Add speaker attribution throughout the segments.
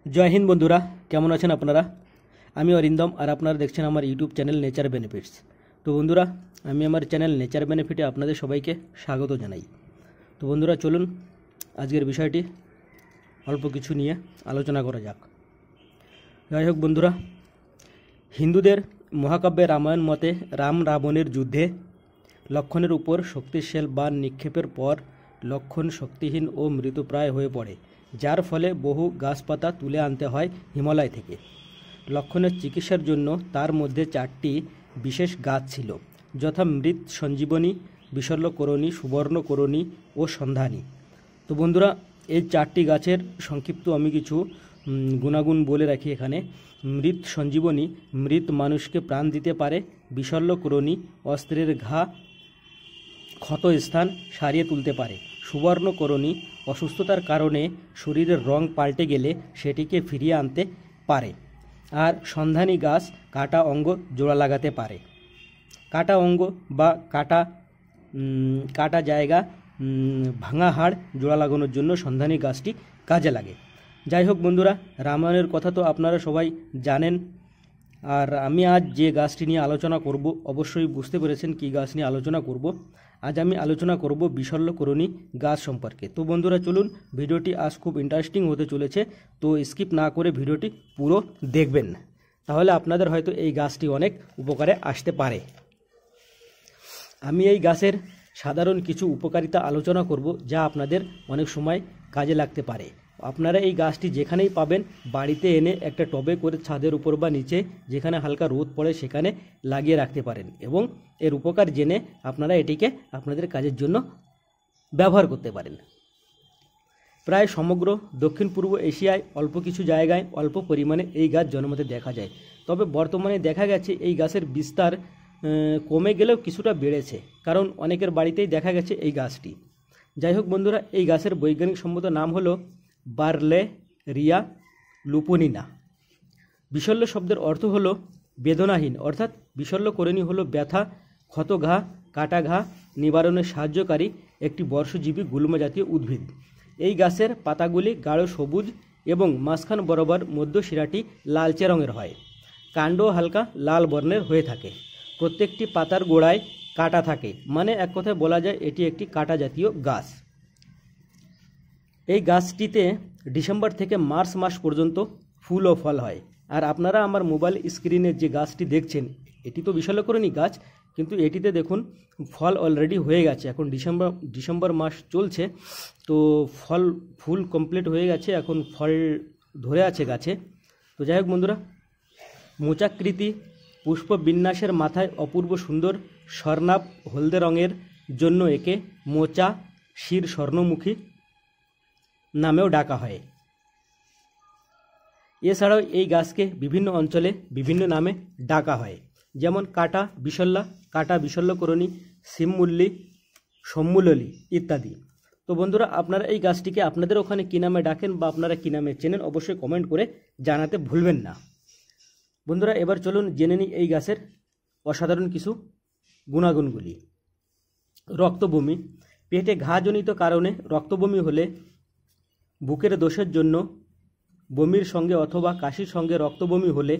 Speaker 1: जय हिंद बंधुरा केमन आছেন আপনারা। আমি অরিন্দম আর আপনারা দেখছেন আমার ইউটিউব চ্যানেল নেচার বেনিফিটস। তো বন্ধুরা, আমি আমার চ্যানেল নেচার বেনিফিটে আপনাদের সবাইকে স্বাগত জানাই। তো বন্ধুরা, চলুন আজকের বিষয়টি অল্প কিছু নিয়ে আলোচনা করা যাক। যাই হোক বন্ধুরা, হিন্দুদের মহাকাব্যে রামায়ণ মতে রাম রাবণের যুদ্ধে লক্ষণের উপর শক্তিশালী বাণ নিক্ষেপের পর লক্ষণ শক্তিহীন ও মৃতপ্রায় হয়ে পড়ে, যার ফলে বহু গাছপাতা তুলে আনতে হয় হিমালয় থেকে। লক্ষণের চিকিৎসার জন্য তার মধ্যে 4টি বিশেষ গাছ ছিল, যথা মৃত সঞ্জীবনী, বিশল্যকরণী, সুবর্ণকরণী ও সন্ধানী। তো বন্ধুরা, এই 4টি গাছের সংক্ষিপ্ত আমি কিছু গুণাগুণ বলে রাখি এখানে। মৃত সঞ্জীবনী মৃত মানুষকে প্রাণ দিতে পারে। বিশল্যকরণী অস্ত্রের ঘা ক্ষত স্থান সারিয়ে তুলতে পারে। সুবর্ণকরণী অসুস্থতার কারণে শরীরের রং পাল্টে গেলে সেটিকে ফিরিয়ে আনতে পারে। আর সন্ধানী গাছ কাটা অঙ্গ জোড়া লাগাতে পারে। কাটা অঙ্গ বা কাটা জায়গা ভাঙা হাড় জোড়া লাগানোর জন্য সন্ধানী গাছটি কাজে লাগে। যাই হোক বন্ধুরা, রামায়ণের কথা তো আপনারা সবাই জানেন। আর আমি আজ যে গাছটি নিয়ে আলোচনা করব, অবশ্যই বুঝতে পেরেছেন কী গাছ নিয়ে আলোচনা করব। আজ আমি আলোচনা করব বিশল্যকরণী গাছ সম্পর্কে। তো বন্ধুরা, চলুন, ভিডিওটি আজ খুব ইন্টারেস্টিং হতে চলেছে, তো স্কিপ না করে ভিডিওটি পুরো দেখবেন, তাহলে আপনাদের হয়তো এই গাছটি অনেক উপকারে আসতে পারে। আমি এই গাছের সাধারণ কিছু উপকারিতা আলোচনা করব, যা আপনাদের অনেক সময় কাজে লাগতে পারে। আপনারা এই গাছটি যেখানেই পাবেন বাড়িতে এনে একটা টবে করে ছাদের উপর বা নিচে যেখানে হালকা রোদ পড়ে সেখানে লাগিয়ে রাখতে পারেন, এবং এর উপকার জেনে আপনারা এটিকে আপনাদের কাজের জন্য ব্যবহার করতে পারেন। প্রায় সমগ্র দক্ষিণ পূর্ব এশিয়ায় অল্প কিছু জায়গায় অল্প পরিমাণে এই গাছ জন্মাতে দেখা যায়, তবে বর্তমানে দেখা গেছে এই গাছের বিস্তার কমে গেলেও কিছুটা বেড়েছে, কারণ অনেকের বাড়িতেই দেখা গেছে এই গাছটি। যাই হোক বন্ধুরা, এই গাছের বৈজ্ঞানিক সম্মত নাম হলো বার্লেরিয়া লুপোনিনা। বিশল্য শব্দের অর্থ হলো বেদনাহীন, অর্থাৎ বিশল্যকরণী হলো ব্যথা, ক্ষত ঘা, কাটা ঘা নিবারণে সাহায্যকারী একটি বর্ষজীবী গুল্ম জাতীয় উদ্ভিদ। এই গাছের পাতাগুলি গাঢ় সবুজ এবং মাঝখান বরাবর মধ্য শিরাটি লালচে রঙের হয়। কাণ্ড হালকা লাল বর্ণের হয়ে থাকে। প্রত্যেকটি পাতার গোড়ায় কাটা থাকে, মানে এক কথায় বলা যায় এটি একটি কাটা জাতীয় গাছ। এই গাছটিতে ডিসেম্বর থেকে মার্চ মাস পর্যন্ত ফুল ও ফল হয়। আর আপনারা আমার মোবাইল স্ক্রিনে যে গাছটি দেখছেন, এটি তো বিশল্যকরণী গাছ, কিন্তু এটিতে দেখুন ফল অলরেডি হয়ে গেছে। এখন ডিসেম্বর মাস চলছে, তো ফুল কমপ্লিট হয়ে গেছে, এখন ফল ধরে আছে গাছে। তো যাই হোক বন্ধুরা, মোচাকৃতি পুষ্প বিন্যাসের মাথায় অপূর্ব সুন্দর স্বর্ণাভ হলদে রঙের জন্য একে মোচা শির স্বর্ণমুখী নামেও ডাকা হয়। এছাড়াও এই গাছকে বিভিন্ন অঞ্চলে বিভিন্ন নামে ডাকা হয়, যেমন কাটা বিশল্যা, কাটা বিশল্যকরণী, শিমমুল্লি, সম্মুললি ইত্যাদি। তো বন্ধুরা, আপনারা এই গাছটিকে আপনাদের ওখানে কী নামে ডাকেন বা আপনারা কী নামে চেনেন, অবশ্যই কমেন্ট করে জানাতে ভুলবেন না। বন্ধুরা, এবার চলুন জেনে নিই এই গাছের অসাধারণ কিছু গুণাগুণগুলি। রক্তবমি। পেটে ঘাজনিত কারণে রক্তবমি হলে, বুকের দোষের জন্য বমির সঙ্গে অথবা কাশির সঙ্গে রক্তবমি হলে,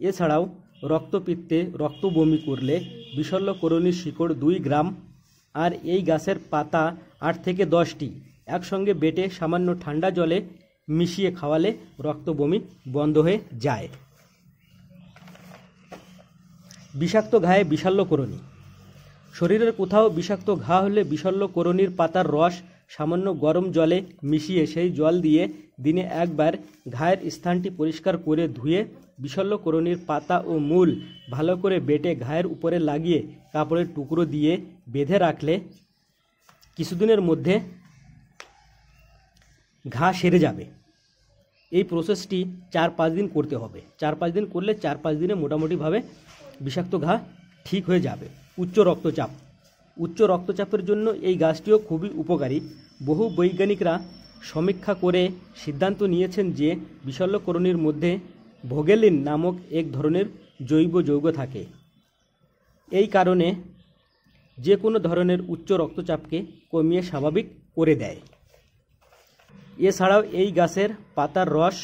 Speaker 1: এছাড়াও রক্তপিত্তে রক্তবমি করলে বিশল্যকরণীর শিকড় 2 গ্রাম আর এই গাছের পাতা 8 থেকে 10টি একসঙ্গে বেটে সামান্য ঠান্ডা জলে মিশিয়ে খাওয়ালে রক্তবমি বন্ধ হয়ে যায়। বিষাক্ত ঘায়ে বিশল্যকরণী। শরীরের কোথাও বিষাক্ত ঘা হলে বিশল্যকরণীর পাতার রস সামান্য গরম জলে মিশিয়ে সেই জল দিয়ে দিনে একবার ঘায়ের স্থানটি পরিষ্কার করে ধুয়ে বিশল্যকরণীর পাতা ও মূল ভালো করে বেটে ঘায়ের উপরে লাগিয়ে কাপড়ের টুকরো দিয়ে বেঁধে রাখলে কিছুদিনের মধ্যে ঘা সেরে যাবে। এই প্রসেসটি 4-5 দিন করতে হবে। 4-5 দিন করলে 4-5 দিনে মোটামুটিভাবে বিষাক্ত ঘা ঠিক হয়ে যাবে। উচ্চ রক্তচাপের জন্য এই গাছটিও খুবই উপকারী। বহু বৈজ্ঞানিকরা সমীক্ষা করে সিদ্ধান্ত নিয়েছেন যে বিশল্যকরণীর মধ্যে ভোগেলিন নামক এক ধরনের জৈব যৌগ থাকে। এই কারণে যে কোনো ধরনের উচ্চ রক্তচাপকে কমিয়ে স্বাভাবিক করে দেয়। এছাড়াও এই গাছের পাতার রস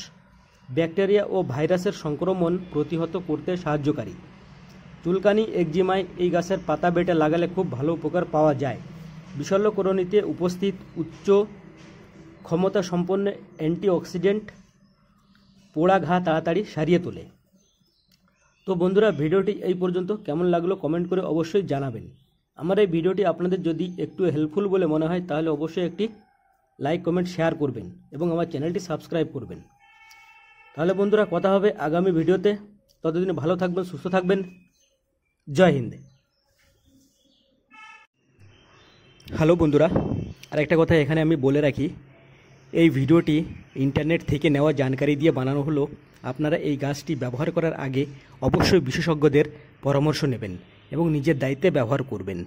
Speaker 1: ব্যাকটেরিয়া ও ভাইরাসের সংক্রমণ প্রতিহত করতে সাহায্যকারী। চুলকানি, একজিমায় এই গাছের পাতা বেটে লাগালে খুব ভালো উপকার পাওয়া যায়। বিশল্যকরণীতে উপস্থিত উচ্চ ক্ষমতা সম্পন্ন অ্যান্টিঅক্সিডেন্ট পোড়া ঘা তাড়াতাড়ি সারিয়ে তোলে। তো বন্ধুরা, ভিডিওটি এই পর্যন্ত। কেমন লাগলো কমেন্ট করে অবশ্যই জানাবেন। আমার এই ভিডিওটি আপনাদের যদি একটু হেল্পফুল বলে মনে হয় তাহলে অবশ্যই একটি লাইক, কমেন্ট, শেয়ার করবেন এবং আমার চ্যানেলটি সাবস্ক্রাইব করবেন। তাহলে বন্ধুরা, কথা হবে আগামী ভিডিওতে। ততদিন ভালো থাকবেন, সুস্থ থাকবেন। জয় হিন্দ। হ্যালো বন্ধুরা, আর একটা কথা এখানে আমি বলে রাখি, এই ভিডিওটি ইন্টারনেট থেকে নেওয়া জানকারি দিয়ে বানানো হলো। আপনারা এই গাছটি ব্যবহার করার আগে অবশ্যই বিশেষজ্ঞদের পরামর্শ নেবেন এবং নিজের দায়িত্বে ব্যবহার করবেন।